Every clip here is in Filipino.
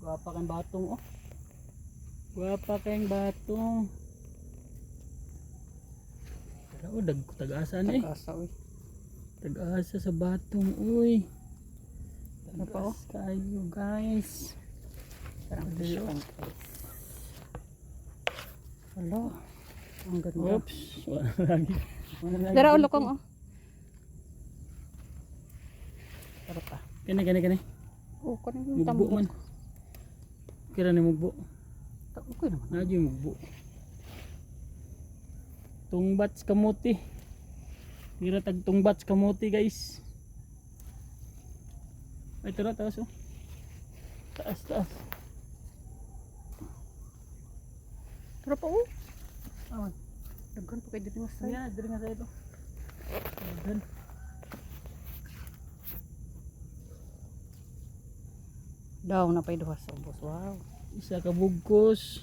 Guwapa kang batong oh. Guwapa kang batong. Pero oh, tag-asa ni. Tag-asa uy. Tag-asa sa batong uy. Ano pa oh? Kayo guys. Parang fish on guys. Hello. Ang ganda. Oops. Wala lagi. Dara ulo kong oh. Tara pa. Kani. Oh, kanang Mugbo tambok. man. Kira ni mugbo. Okay naman. Nadyo yung mugbo. Tungbats kamuti. Kira tag tungbats kamuti guys. Ay tara taas oh. Taas. Tara pa oh. Awan. Daghan pa kay dito nga sa. Yan, diri nga sa ito. Daghan. Daw na pa duha sa ubos. Wow. Isa ka bugkos.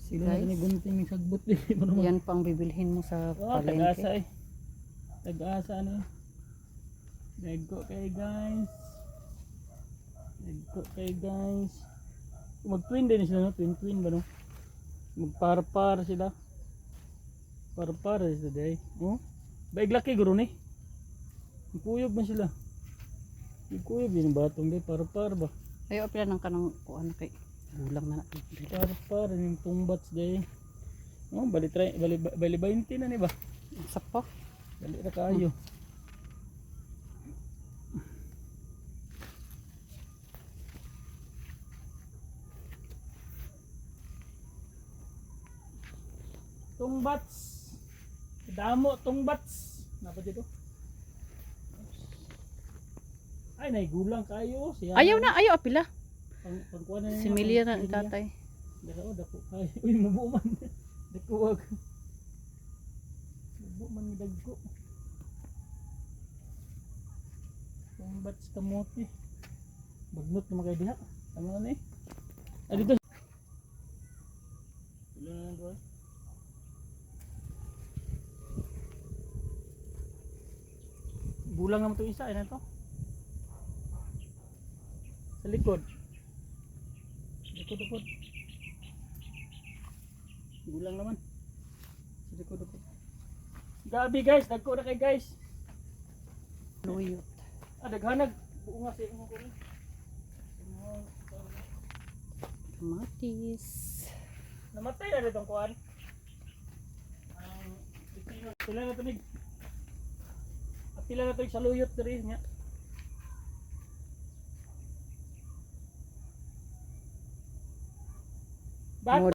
Si Sila guys. ni gunting sagbot din. Yan pang bibilhin mo sa Oh, tag-asa palengke. eh. Tag-asa ano. Dagko kay guys. Mag-twin din sila no, twin ba no? Magparpar sila. Parpar sila day. Oh. Baig laki guro ni. Kuyog man sila. Kuyog din batong day parpar ba. Ayo pila nang kanang kuan kay gulang na natin. Parpar yung tungbats day. Oh, bali 20 na ni ba? Sa pa. Dali ra kayo. Tungbats. Damo tungbats. Napa dito? Ay naigulang kayo siya. Ayaw na, ayaw apila. Pangkuan na Si Milia na ang tatay. Dako dako kay. Uy mubo man. Dako wag. Mubo man ni dagko. Tungbats kamote. Bagnot na makay diha. Tama na ni. Ah dito. Ilan na bro? Bulang naman ito isa, ano ito? Sa likod. Likod. Bulang naman. Sa likod. Gabi guys, dagko na kay guys. Luyot. Daghanag. Buo nga sa inyo ko rin. Kamatis. Namatay na rin itong kuhan. Pila na ito nig. Pila na ito sa luyot na rin niya. Ba't